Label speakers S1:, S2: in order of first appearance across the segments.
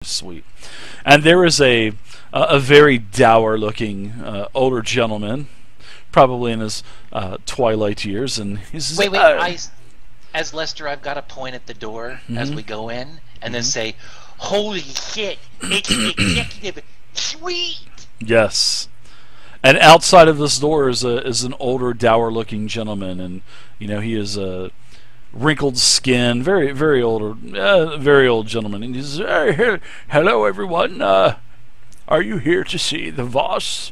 S1: Sweet. And there is a very dour-looking older gentleman, probably in his twilight years, and he says,
S2: Wait, as Lester, I've got to point at the door as we go in, and then say, "Holy shit! It's the executive suite."
S1: Yes. And outside of this door is an older, dour-looking gentleman, and he is a wrinkled skin, very old gentleman, and he says, "Hey, hello everyone. Are you here to see the Voss?"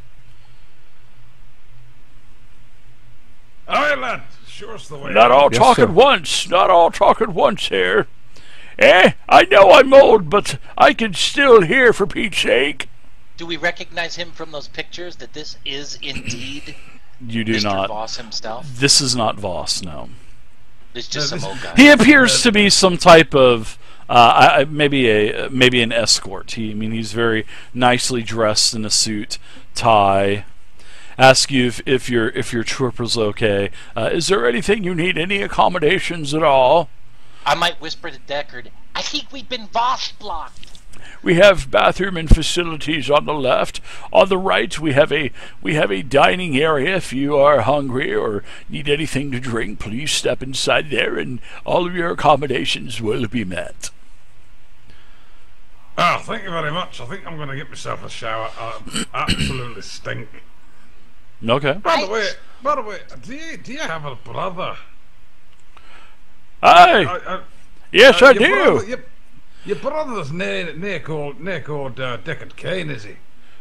S3: Aye, lad. Sure's the way.
S1: Not all talking once. Not all talking once here. I know I'm old, but I can still hear, for Pete's sake.
S2: Do we recognize him from those pictures? That this is indeed
S1: You do
S2: Mr.
S1: not.
S2: Voss himself?
S1: This is not Voss. No.
S2: It's just some old guy.
S1: He appears to be some type of maybe an escort. He's very nicely dressed in a suit, tie. Ask you if your trooper's okay. Is there anything you need? Any accommodations at all?
S2: I might whisper to Deckard, "I think we've been Voss blocked."
S1: We have bathroom and facilities on the left. On the right, we have a dining area. If you are hungry or need anything to drink, please step inside there, and all of your accommodations will be met.
S3: Oh, thank you very much. I think I'm going to get myself a shower. I absolutely stink.
S1: Okay.
S3: By the way, do you have a brother?
S1: Aye. Yes, I do.
S3: Your brother's near called Deckard Kane, is he?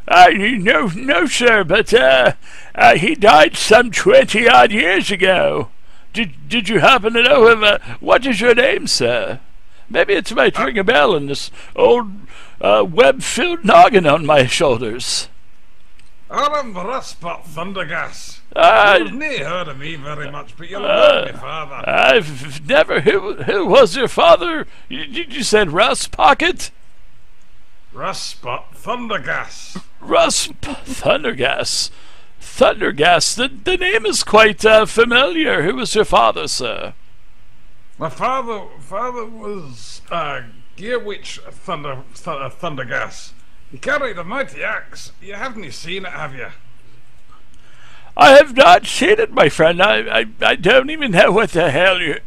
S1: No, sir, but he died some 20-odd years ago. Did you happen to know him? What is your name, sir? Maybe it's might ring a bell in this old web-filled noggin on my shoulders.
S3: I'm Ruspot Thundergas. You've never heard of me very much, but you'll know my father.
S1: I've never. Who was your father? You said Russ Pocket?
S3: Ruspot Thundergas.
S1: Thundergas. Thundergas. The name is quite familiar. Who was your father, sir?
S3: My father was Gearwitch Thundergas. He carried a mighty axe. You haven't seen it, have you?
S1: I have not seen it, my friend. I don't even know what the hell you.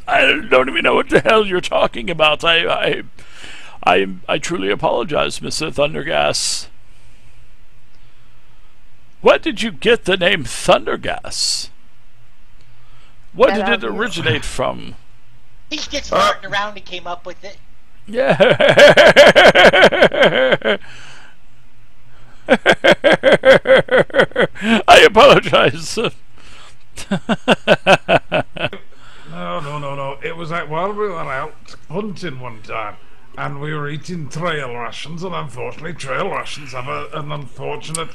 S1: I don't even know what the hell you're talking about. I truly apologize, Mr. Thundergas. What did you get the name Thundergas? What did it originate from?
S2: He's just farting around and came up with it.
S1: Yeah. I apologize.
S3: No. It was like while we were out hunting one time, and we were eating trail rations, and unfortunately, trail rations have an unfortunate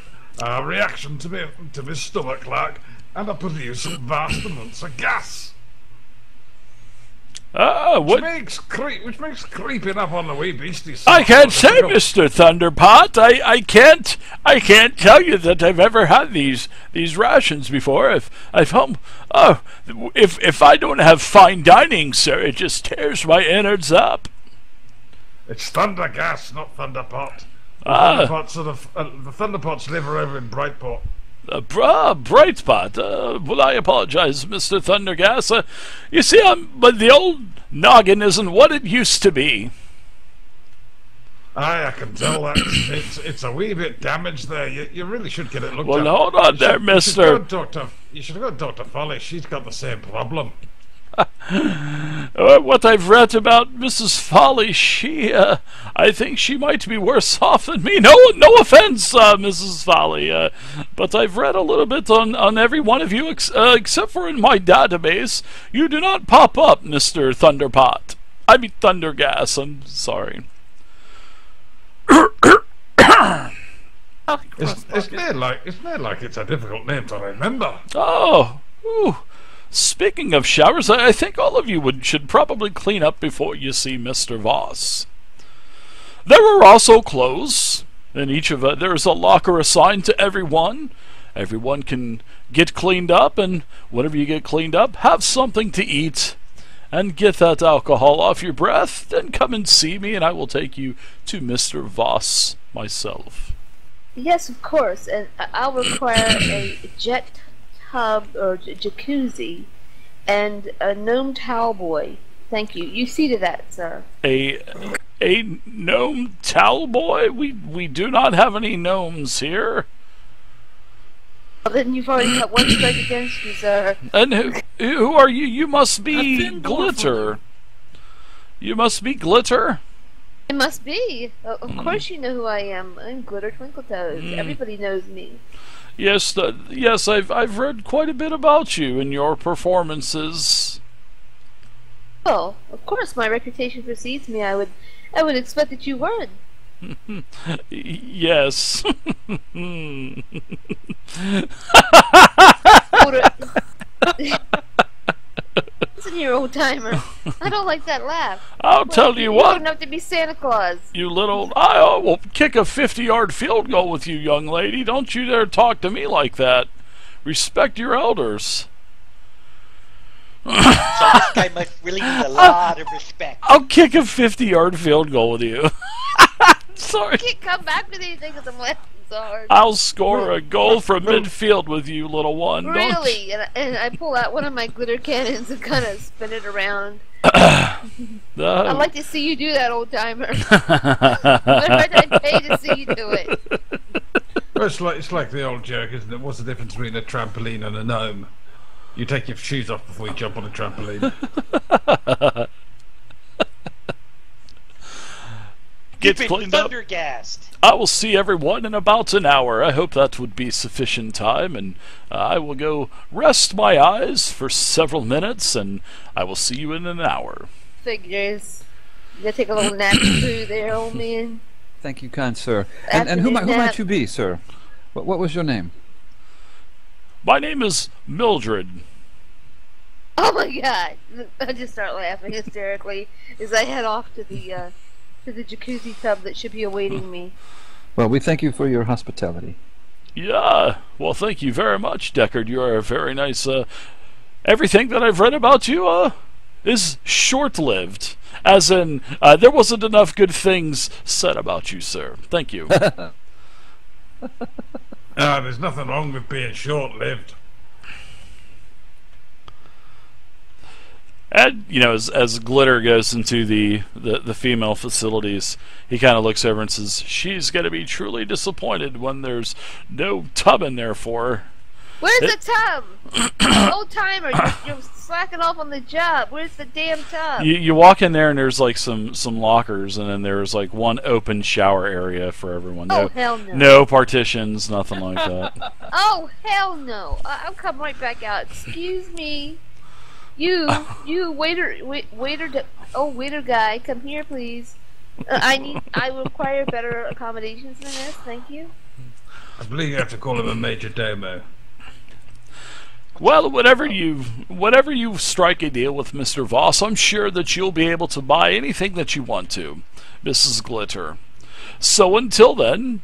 S3: reaction to my stomach, like, and I produce vast amounts of gas.
S1: What?
S3: Which makes creeping up on the wee beastie.
S1: I can't say, Mr. Thunderpot. I can't tell you that I've ever had these rations before. If I don't have fine dining, sir, it just tears my innards up.
S3: It's Thundergas, not Thunderpot. The Thunderpots live over in Brightport.
S1: Brightpot. Well, I apologize, Mr. Thundergas. You see, but the old noggin isn't what it used to be.
S3: Aye, I can tell that. It's a wee bit damaged there. You really should get it looked at.
S1: Well, hold on there, mister.
S3: You should go to Dr. Foley. She's got the same problem.
S1: What I've read about Mrs. Foley, I think she might be worse off than me. No offense, Mrs. Foley, but I've read a little bit on every one of you, except for in my database. You do not pop up, Mr. Thunderpot. I mean Thundergas. I'm sorry.
S3: It's not like it's a difficult name to remember.
S1: Oh. Ooh. Speaking of showers, I think all of you should probably clean up before you see Mr. Voss. There are also clothes, and there's a locker assigned to everyone. Everyone can get cleaned up, and whenever you get cleaned up, have something to eat, and get that alcohol off your breath, then come and see me and I will take you to Mr. Voss myself.
S4: Yes, of course, and I'll require a jet tub or jacuzzi and a gnome towel boy. Thank you. You see to that, sir.
S1: A gnome towel boy? We do not have any gnomes here.
S4: Well, then you've already got one strike against you, sir.
S1: And who are you? You must be Glitter. You must be Glitter?
S4: It must be. Of course you know who I am. I'm Glitter Twinkletoes. Everybody knows me.
S1: Yes, yes, I've read quite a bit about you and your performances.
S4: Well, of course my reputation precedes me. I would expect that you weren't.
S1: Yes.
S4: Listen here, old timer. I don't like that laugh.
S1: I'll tell you what.
S4: You don't have to be Santa Claus.
S1: You little... I will kick a 50-yard field goal with you, young lady. Don't you dare talk to me like that. Respect your elders.
S2: So this guy must really need a lot of respect.
S1: I'll kick a 50-yard field goal with you. Sorry.
S4: I can't come back with anything because I'm laughing so hard.
S1: I'll score a goal from midfield with you, little one.
S4: Really? And I pull out one of my glitter cannons and kind of spin it around. I'd like to see you do that, old timer. I'd pay to see you do it.
S3: Well, it's like the old joke, isn't it? What's the difference between a trampoline and a gnome? You take your shoes off before you jump on a trampoline.
S1: Get cleaned up.
S2: Thundergassed.
S1: I will see everyone in about an hour. I hope that would be sufficient time, and I will go rest my eyes for several minutes, and I will see you in an hour.
S4: Figures. You gotta take a little nap through there, old man.
S5: Thank you, kind sir. And who might you be, sir? What was your name?
S1: My name is Mildred.
S4: Oh my god! I just start laughing hysterically as I head off to the jacuzzi tub that should be awaiting me.
S5: Well, we thank you for your hospitality.
S1: Yeah, well, thank you very much, Deckard. You are a very nice. Everything that I've read about you is short-lived. As in, there wasn't enough good things said about you, sir. Thank you.
S3: There's nothing wrong with being short-lived.
S1: And, you know, as Glitter goes into the female facilities, he kind of looks over and says, "She's going to be truly disappointed when there's no tub in there for her."
S4: Where's the tub? Old timer, you're slacking off on the job. Where's the damn tub?
S1: You walk in there and there's like some lockers, and then there's like one open shower area for everyone.
S4: Oh, hell no.
S1: No partitions, nothing like that.
S4: Oh, hell no. I'll come right back out. Excuse me. You waiter guy, come here, please. I require better accommodations than this. Thank you.
S3: I believe you have to call him a major domo.
S1: Well, whenever you strike a deal with Mr. Voss, I'm sure that you'll be able to buy anything that you want to, Mrs. Glitter. So until then,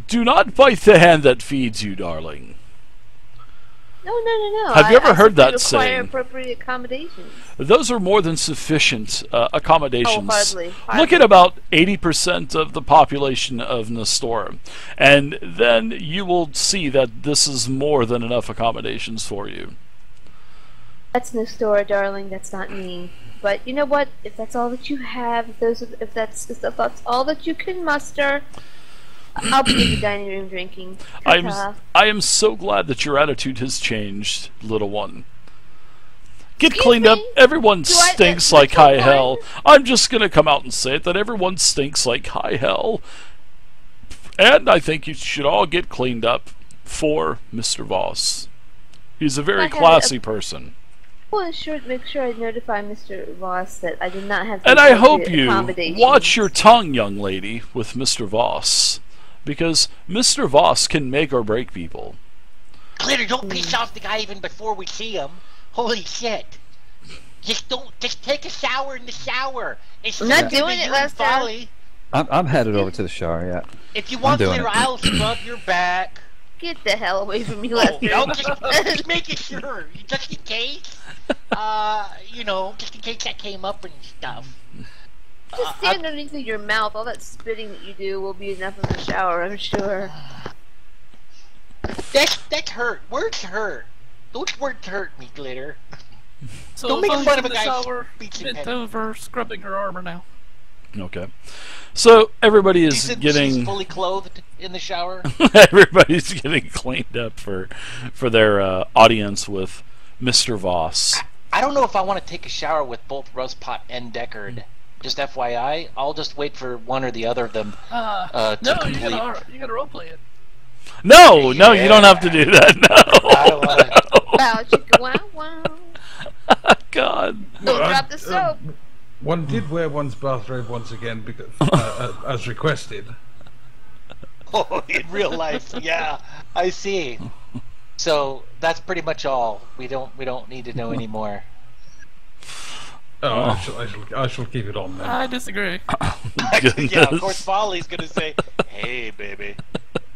S1: do not bite the hand that feeds you, darling.
S4: No.
S1: Have you ever heard that
S4: require
S1: saying?
S4: Appropriate accommodations.
S1: Those are more than sufficient accommodations.
S4: Oh, hardly.
S1: Look at about 80% of the population of Nestora, and then you will see that this is more than enough accommodations for you.
S4: That's Nestora, darling. That's not me. But you know what? If that's all that you have, if that's all that you can muster, I'll be in the dining room drinking.
S1: I am so glad that your attitude has changed, little one. Get cleaned up. Everyone stinks like high hell. I'm just gonna come out and say it, that everyone stinks like high hell. And I think you should all get cleaned up for Mr. Voss. He's a very classy person.
S4: I want to make sure I notify Mr. Voss that I did not have.
S1: And I hope you watch your tongue, young lady, with Mr. Voss. Because Mr. Voss can make or break people.
S2: Glitter, don't piss off the guy even before we see him. Holy shit. Just take a shower in the shower.
S4: I'm not doing it last time.
S5: I'm headed over to the shower, yeah.
S2: If you want Glitter, I'll scrub your back.
S4: Get the hell away from me, Lester.
S2: No, just making sure. Just in case. You know, just in case that came up and stuff.
S4: Just stand underneath your mouth. All that spitting that you do will be enough in the shower, I'm sure.
S2: That hurt. Words hurt. Those words hurt me, Glitter.
S6: So
S2: Don't make
S6: Folly's
S2: fun of
S6: in
S2: a
S6: the
S2: guy
S6: shower,
S2: speaking
S6: bent
S2: petty.
S6: over, scrubbing her armor now.
S1: Okay. So everybody is
S2: She's
S1: getting
S2: fully clothed in the shower.
S1: everybody's getting cleaned up for their audience with Mr. Voss.
S2: I don't know if I want to take a shower with both Rustpot and Deckard. Just FYI, I'll just wait for one or the other of them to
S6: No,
S2: complete.
S6: you gotta roleplay it.
S1: No, no, you don't have to do that.
S2: I don't wanna...
S4: Wow, chicka wow wow.
S1: No. God.
S4: Don't drop the soap.
S3: One did wear one's bathrobe once again because, as requested.
S2: Oh, in real life, yeah, I see. So that's pretty much all. We don't need to know anymore.
S3: Oh, I shall keep it on then.
S6: I disagree.
S2: Yeah, of course, Folly's gonna say, "Hey, baby,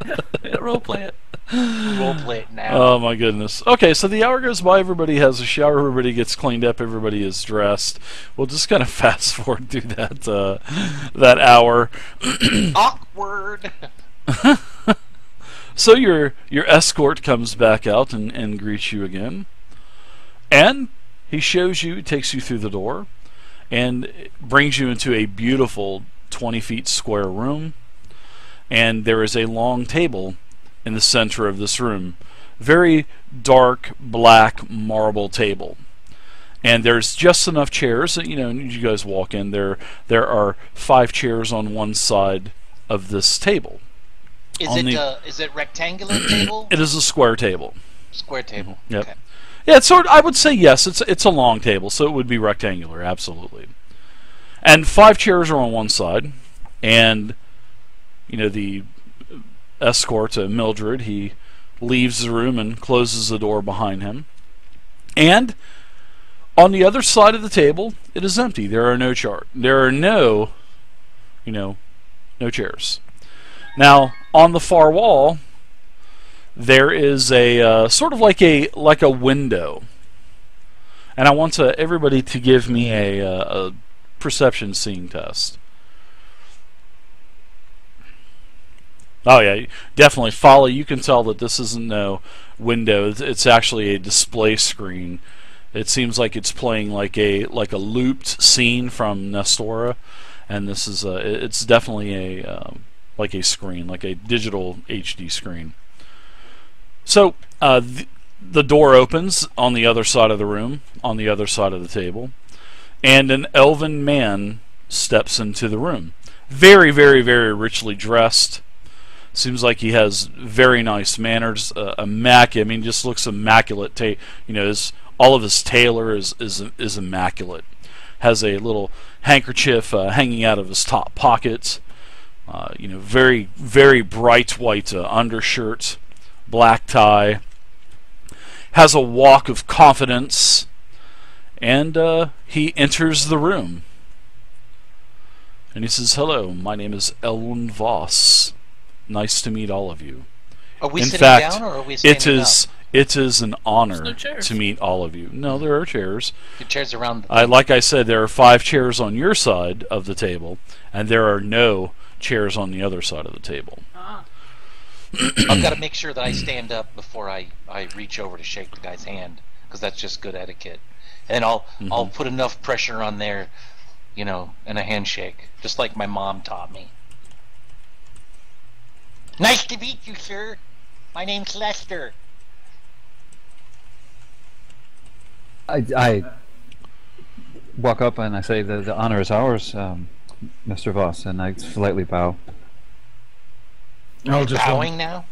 S6: Yeah, roleplay it.
S2: roleplay it now."
S1: Oh my goodness. Okay, so the hour goes by, everybody has a shower, everybody gets cleaned up, everybody is dressed. We'll just kind of fast forward through that hour.
S2: Awkward.
S1: So your escort comes back out and greets you again. And he shows you, takes you through the door, and brings you into a beautiful 20 feet square room. And there is a long table in the center of this room. Very dark black marble table. And there's just enough chairs that, you guys walk in. There are 5 chairs on one side of this table.
S2: Is it rectangular table?
S1: It is a square table.
S2: Square table.
S1: Yep.
S2: Okay.
S1: Yeah, it's I would say yes. It's a long table, so it would be rectangular, absolutely. And 5 chairs are on one side, and the escort, Mildred, he leaves the room and closes the door behind him. And on the other side of the table, it is empty. There are no no chairs. Now, on the far wall, there is a sort of like a window, and I want everybody to give me a perception seeing test. Oh yeah, definitely, Folly. You can tell that this isn't no window. It's actually a display screen. It seems like it's playing like a looped scene from Nestora, and this is it's definitely like a screen, like a digital HD screen. So the door opens on the other side of the room, on the other side of the table, and an elven man steps into the room. Very, very, very richly dressed. Seems like he has very nice manners. Just looks immaculate. All of his tailor is immaculate. Has a little handkerchief hanging out of his top pocket. Very, very bright white undershirt, black tie. Has a walk of confidence, and he enters the room. And he says, "Hello, my name is Elwyn Voss. Nice to meet all of you."
S2: Are we
S1: In
S2: sitting
S1: fact,
S2: down or are we standing up?
S1: it is an honor
S6: no chairs.
S1: to meet all of you. No, there are chairs.
S2: The chairs around the
S1: Like I said, there are 5 chairs on your side of the table, and there are no chairs on the other side of the table.
S2: I've got to make sure that I stand up before I reach over to shake the guy's hand, because that's just good etiquette. And I'll put enough pressure on there, in a handshake, just like my mom taught me. Nice to meet you, sir. My name's Lester.
S5: I walk up and I say, the honor is ours, Mr. Voss, and I slightly bow.
S3: I'll just
S2: Bowing now?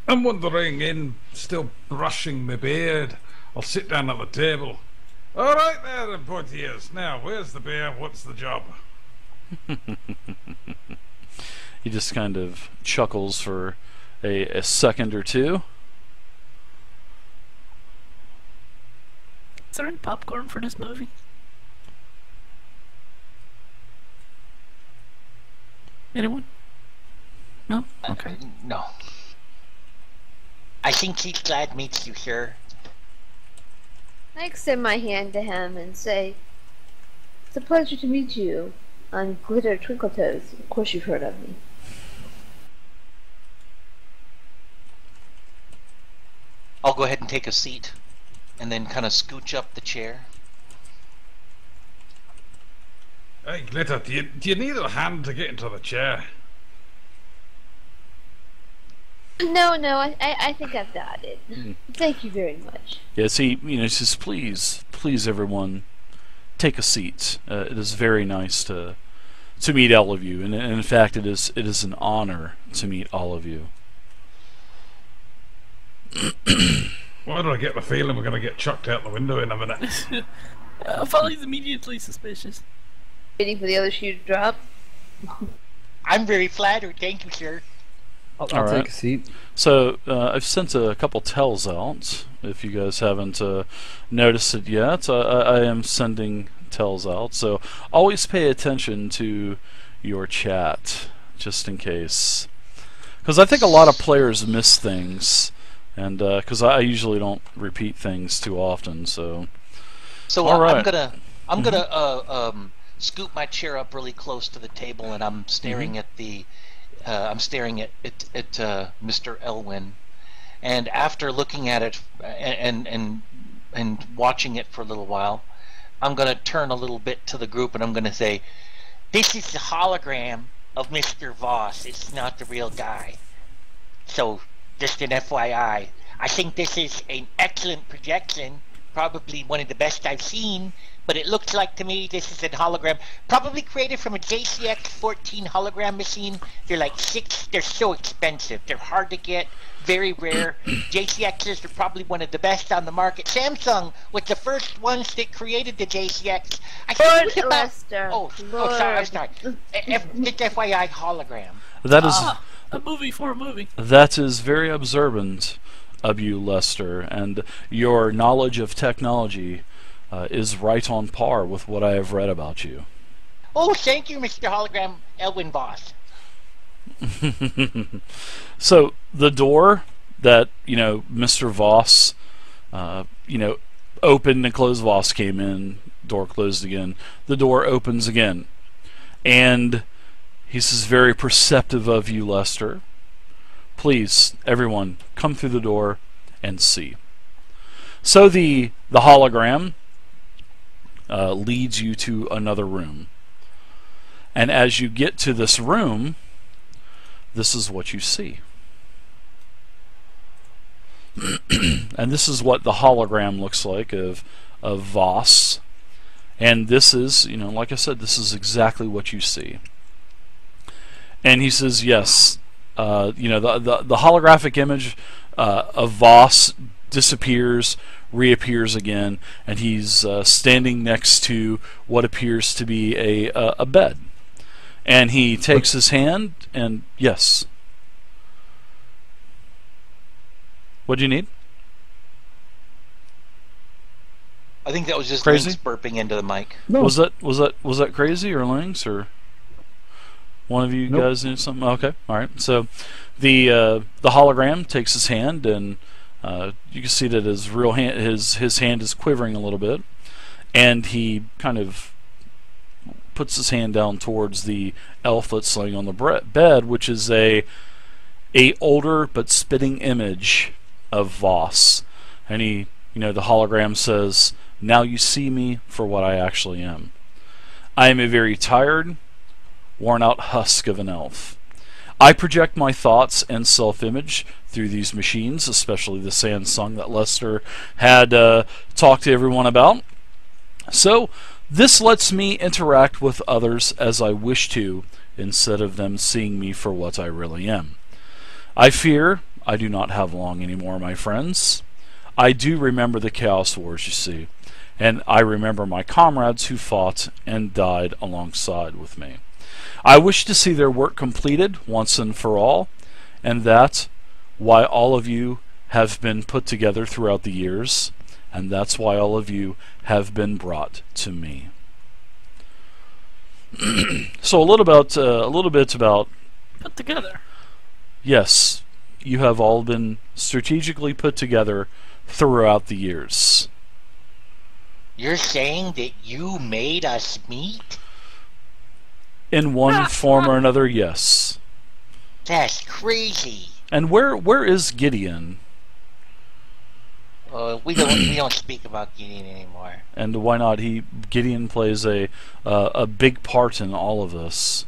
S3: I'm wandering still brushing my beard. I'll sit down at the table. All right there, portiers. Now, where's the beer? What's the job?
S1: He just kind of chuckles for a second or two.
S6: Is there any popcorn for this movie? Anyone? No? Okay.
S2: No. I think he's glad meets you, sir.
S4: I extend my hand to him and say, "It's a pleasure to meet you. I'm Glitter Twinkletoes. Of course you've heard of me."
S2: I'll go ahead and take a seat, and then kind of scooch up the chair.
S3: Hey, Glitter, do you need a hand to get into the chair?
S4: No, I think I've got it. Thank you very much.
S1: Yes, he says, please, everyone, take a seat. It is very nice to meet all of you, and in fact, it is an honor to meet all of you.
S3: Why do I get the feeling we're going to get chucked out the window in a minute?
S6: Folly's immediately suspicious.
S4: Waiting for the other shoe to drop.
S2: I'm very flattered, thank you, sir.
S5: I'll
S1: All
S5: take
S1: right.
S5: a seat.
S1: So I've sent a couple tells out. If you guys haven't noticed it yet, I am sending tells out. So always pay attention to your chat, just in case, because I think a lot of players miss things, and because I usually don't repeat things too often. So all right.
S2: I'm gonna scoop my chair up really close to the table, and I'm staring at the. I'm staring at Mr. Elwyn, and after looking at it and watching it for a little while, I'm going to turn a little bit to the group and I'm going to say, "This is the hologram of Mr. Voss. It's not the real guy. So, just an FYI. I think this is an excellent projection, probably one of the best I've seen, but it looks like to me this is a hologram, probably created from a JCX 14 hologram machine. They're like they're so expensive. They're hard to get, very rare. JCXs are probably one of the best on the market. Samsung was the first ones that created the JCX. I think it was about,
S4: Lester.
S2: sorry, I'm sorry. Just FYI hologram.
S1: That is
S6: A movie for a movie.
S1: that is very observant of you, Lester, and your knowledge of technology is right on par with what I have read about you.
S2: Oh, thank you, Mr. Hologram Elwyn Voss.
S1: So the door that Mr. Voss opened and closed. Voss came in, door closed again. The door opens again, and he says, "Very perceptive of you, Lester. Please, everyone, come through the door and see." So the hologram leads you to another room, and as you get to this room, this is what you see. And this is what the hologram looks like of Voss, and this is, like I said, this is exactly what you see. And he says, yes, the holographic image of Voss disappears, reappears again, and he's standing next to what appears to be a bed. And he takes his hand and, yes. What do you need?
S2: I think that was just
S1: Crazy?
S2: Lynx burping into the mic.
S5: No.
S1: Was that crazy or Lynx or one of you
S5: Nope.
S1: guys need something? Okay, all right. So the hologram takes his hand, and you can see that his real hand, his hand is quivering a little bit, and he kind of puts his hand down towards the elf that's laying on the bed, which is a older but spitting image of Voss, and the hologram says, "Now you see me for what I actually am. I am a very tired, worn-out husk of an elf. I project my thoughts and self-image through these machines, especially the Samsung that Lester had talked to everyone about. So this lets me interact with others as I wish to, instead of them seeing me for what I really am. I fear I do not have long anymore, my friends. I do remember the Chaos Wars, you see, and I remember my comrades who fought and died alongside with me. I wish to see their work completed once and for all, and that's why all of you have been put together throughout the years, and that's why all of you have been brought to me." So a little bit about
S6: Put together.
S1: yes, you have all been strategically put together throughout the years.
S2: You're saying that you made us meet?
S1: In one form or another, yes.
S2: That's crazy.
S1: And where is Gideon?
S2: We don't speak about Gideon anymore.
S1: And why not? Gideon plays a big part in all of this.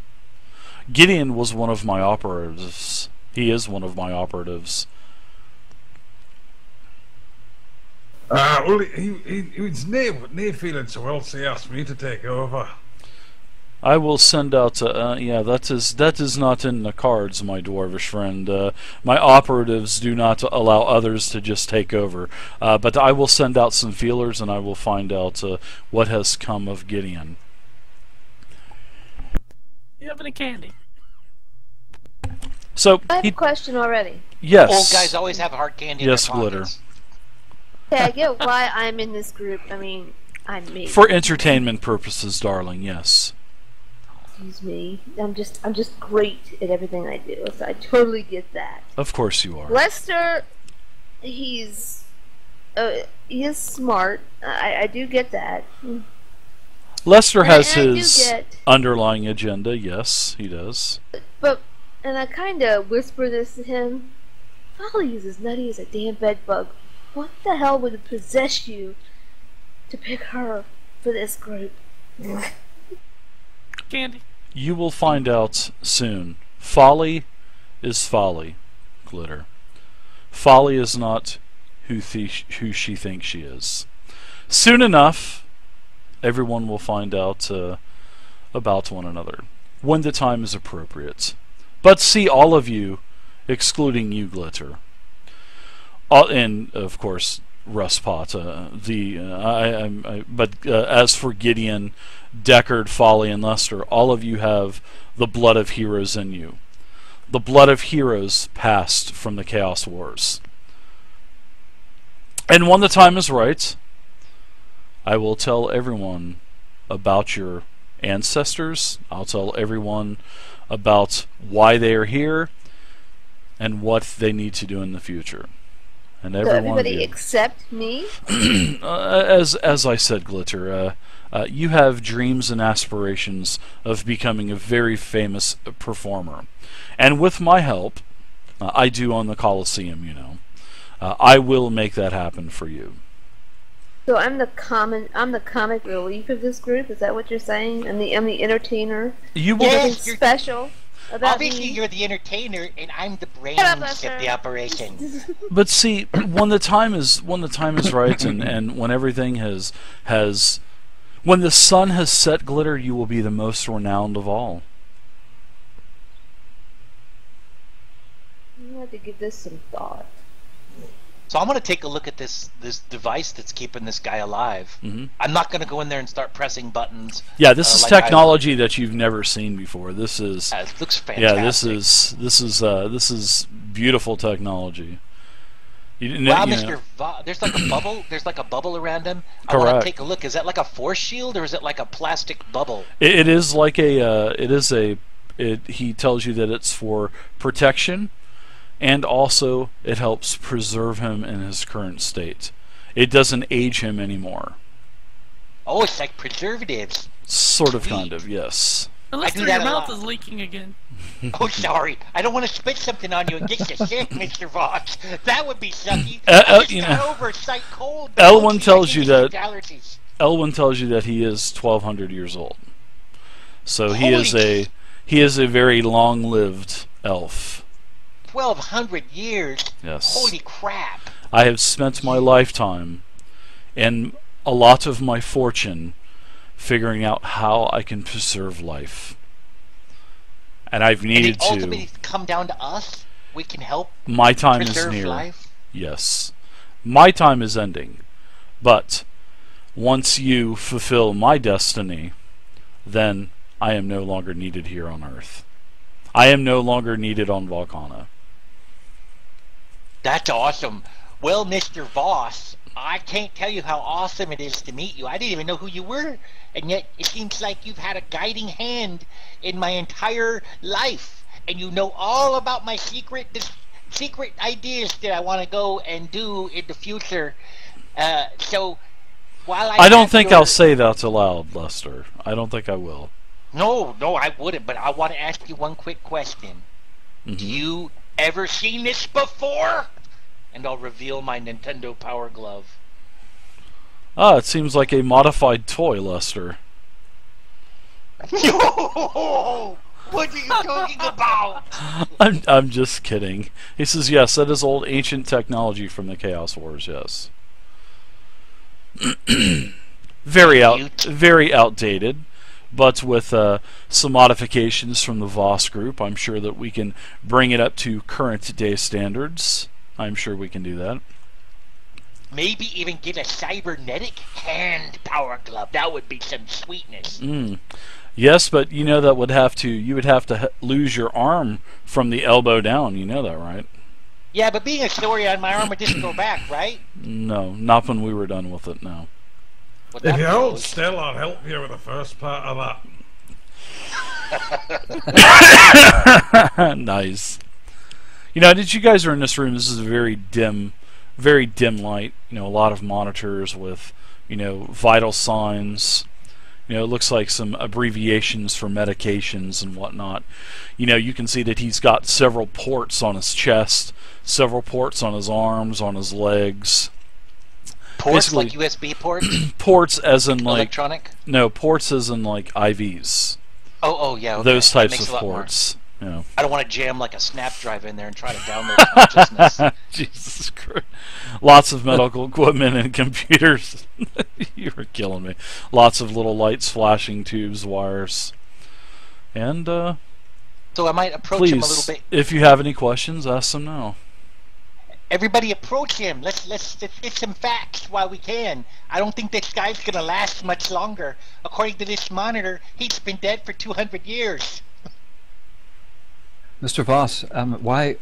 S1: Gideon was one of my operatives. He is one of my operatives.
S3: Well, he was near feeling so well, so he asked me to take over.
S1: I will send out. Yeah, that is not in the cards, my dwarvish friend. My operatives do not allow others to just take over. But I will send out some feelers, and I will find out what has come of Gideon.
S6: You have any candy?
S1: So
S4: I have a question already.
S1: yes,
S2: Old guys always have hard candy in
S1: yes,
S2: their
S1: Glitter.
S2: pockets.
S4: Okay, I get why I'm in this group. I mean, I'm me.
S1: For entertainment purposes, darling. Yes.
S4: Excuse me. I'm just great at everything I do. So I totally get that.
S1: Of course you are.
S4: Lester, he is smart. I do get that.
S1: Lester has
S4: And I do
S1: his
S4: get-
S1: underlying agenda. Yes, he does.
S4: But, and I kind of whisper this to him. Folly is as nutty as a damn bedbug. What the hell would possess you to pick her for this group?
S6: Candy.
S1: You will find out soon. Folly is folly, Glitter. Folly is not who she thinks she is. Soon enough, everyone will find out about one another when the time is appropriate. But see, all of you, excluding you, Glitter, and of course Rustpot. But as for Gideon, Deckard, Folly, and Lester, all of you have the blood of heroes in you. The blood of heroes passed from the Chaos Wars. And when the time is right, I will tell everyone about your ancestors. I'll tell everyone about why they are here and what they need to do in the future. And
S4: So
S1: everyone of
S4: everybody
S1: you,
S4: except me?
S1: as I said, Glitter, you have dreams and aspirations of becoming a very famous performer, and with my help, I do own the Coliseum. You know, I will make that happen for you.
S4: So I'm the comic relief of this group. Is that what you're saying? I'm the entertainer.
S1: You will.
S2: Yes.
S4: Nothing special about
S2: Obviously,
S4: me.
S2: you're the entertainer, and I'm the brains
S4: Shut up,
S2: of
S4: Lester.
S2: the operation.
S1: But see, when the time is right, and when everything when the sun has set, Glitter, you will be the most renowned of all.
S4: I have to give this some thought.
S2: So I'm going to take a look at this device that's keeping this guy alive.
S1: Mhm.
S2: I'm not going to go in there and start pressing buttons.
S1: Yeah, this is
S2: like
S1: technology that you've never seen before. This is
S2: It looks fantastic.
S1: yeah, this is beautiful technology.
S2: Wow, Mr. There's like a bubble. There's like a bubble around him. I want
S1: Correct.
S2: to take a look. Is that like a force shield or is it like a plastic bubble?
S1: It is like he tells you that it's for protection, and also it helps preserve him in his current state. It doesn't age him anymore.
S2: Oh, it's like preservatives.
S1: Sort of,
S2: Sweet.
S1: kind of, yes.
S6: Lester,
S2: do that
S6: your
S2: a
S6: mouth
S2: lot.
S6: is leaking again.
S2: Oh, sorry. I don't want to spit something on you and get you sick, Mr. Voss. That would be sucky.
S1: You
S2: I just got
S1: know,
S2: over a sight cold.
S1: Elwyn
S2: I
S1: tells
S2: think
S1: you
S2: he
S1: that-
S2: has allergies.
S1: Elwyn tells you that he is 1,200 years old. So he
S2: Holy
S1: is a very long-lived elf.
S2: 1,200 years.
S1: Yes.
S2: Holy crap.
S1: I have spent my lifetime and a lot of my fortune figuring out how I can preserve life. And I've
S2: And
S1: needed
S2: it ultimately come down to us. We can help
S1: my time is
S2: preserve
S1: near.
S2: life.
S1: Yes. My time is ending. But once you fulfill my destiny, then I am no longer needed here on Earth. I am no longer needed on Valkana.
S2: That's awesome. Well, Mr. Voss, I can't tell you how awesome it is to meet you. I didn't even know who you were, and yet it seems like you've had a guiding hand in my entire life, and you know all about my secret ideas that I want to go and do in the future. So while
S1: I don't
S2: have
S1: think
S2: your-
S1: I'll say that aloud, Lester. I don't think I will.
S2: No, I wouldn't. But I want to ask you one quick question. Do you ever seen this before? And I'll reveal my Nintendo Power Glove.
S1: Ah, it seems like a modified toy, Lester.
S2: No! What are you talking about?
S1: I'm just kidding. He says, yes, that is old ancient technology from the Chaos Wars, yes. very outdated, but with some modifications from the Voss group, I'm sure that we can bring it up to current day standards. I'm sure we can do that.
S2: Maybe even get a cybernetic hand power glove. That would be some sweetness.
S1: Yes, but you know that you would have to lose your arm from the elbow down. You know that, right?
S2: Yeah, but being a story on my arm would just go back, right?
S1: No, not when we were done with it, no.
S2: Well,
S3: If
S2: that
S3: you hold
S2: goes.
S3: still, I'll help you with the first part of that.
S1: Nice. You know, did you guys are in this room, this is a very dim light. You know, a lot of monitors with, you know, vital signs. You know, it looks like some abbreviations for medications and whatnot. You know, you can see that he's got several ports on his chest, several ports on his arms, on his legs.
S2: Ports
S1: Basically,
S2: like USB ports?
S1: ports as in like...
S2: Electronic?
S1: No, ports as in like IVs.
S2: Oh, yeah, okay.
S1: Those types
S2: Makes
S1: of
S2: a lot more.
S1: ports. You know.
S2: I don't want to jam like a snap drive in there and try to download consciousness.
S1: Jesus Christ. Lots of medical equipment and computers. You were killing me. Lots of little lights, flashing tubes, wires. And,
S2: So I might approach him a
S1: please,
S2: little bit.
S1: if you have any questions, ask them now.
S2: Everybody approach him. Let's get some facts while we can. I don't think this guy's going to last much longer. According to this monitor, he's been dead for 200 years.
S5: Mr. Voss, why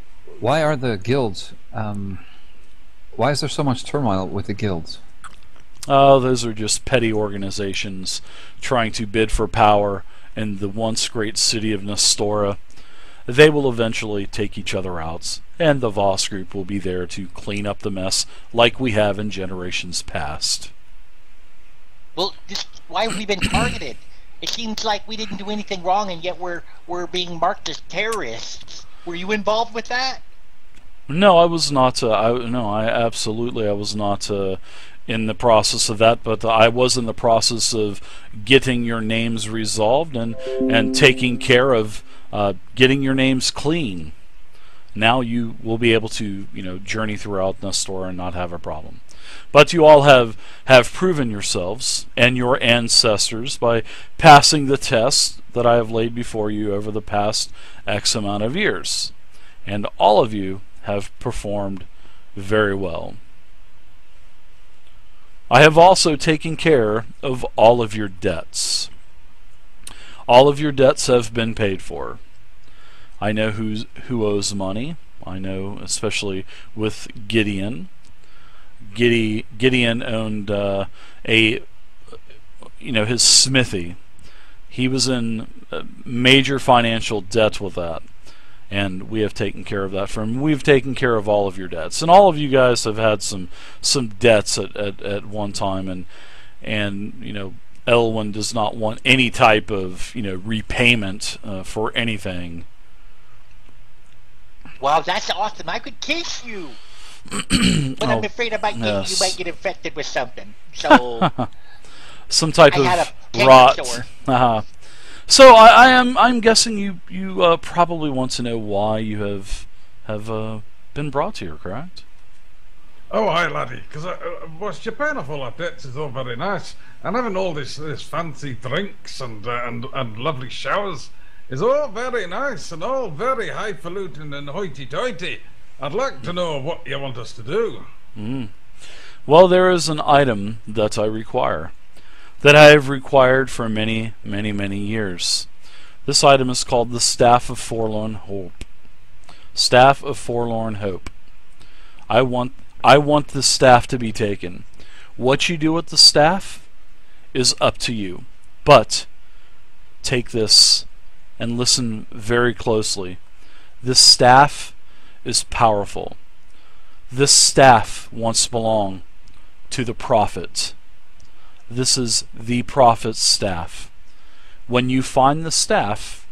S5: are the guilds? Why is there so much turmoil with the guilds?
S1: Oh, those are just petty organizations trying to bid for power in the once great city of Nestora. They will eventually take each other out, and the Voss group will be there to clean up the mess like we have in generations past.
S2: Well, why have we been targeted? It seems like we didn't do anything wrong, and yet we're being marked as terrorists. Were you involved with that?
S1: No, I was not. I was not in the process of that, but I was in the process of getting your names resolved and taking care of getting your names clean. Now you will be able to, you know, journey throughout Nestor and not have a problem. But you all have proven yourselves and your ancestors by passing the test that I have laid before you over the past X amount of years. And all of you have performed very well. I have also taken care of all of your debts. All of your debts have been paid for. I know who owes money. I know, especially with Gideon. Gideon owned his smithy. He was in major financial debt with that, and we have taken care of that for him. We've taken care of all of your debts, and all of you guys have had some debts at one time, and you know, Elwyn does not want any type of, you know, repayment for anything.
S2: Wow, that's awesome. I could kiss you. But I'm afraid you might get infected with something. So
S1: some type
S2: I had
S1: of
S2: a
S1: rot.
S2: sore.
S1: So I'm guessing you probably want to know why you have been brought here, correct?
S3: Oh, hi, laddie. Because what's Japan of all our debts is all very nice, and having all this fancy drinks and lovely showers is all very nice and all very highfalutin and hoity-toity. I'd like to know what you want us to do.
S1: Well, there is an item that I require, that I have required for many, many, many years. This item is called the Staff of Forlorn Hope. Staff of Forlorn Hope. I want the staff to be taken. What you do with the staff is up to you. But take this and listen very closely. This staff is powerful. This staff once belonged to the prophet. This is the prophet's staff. When you find the staff,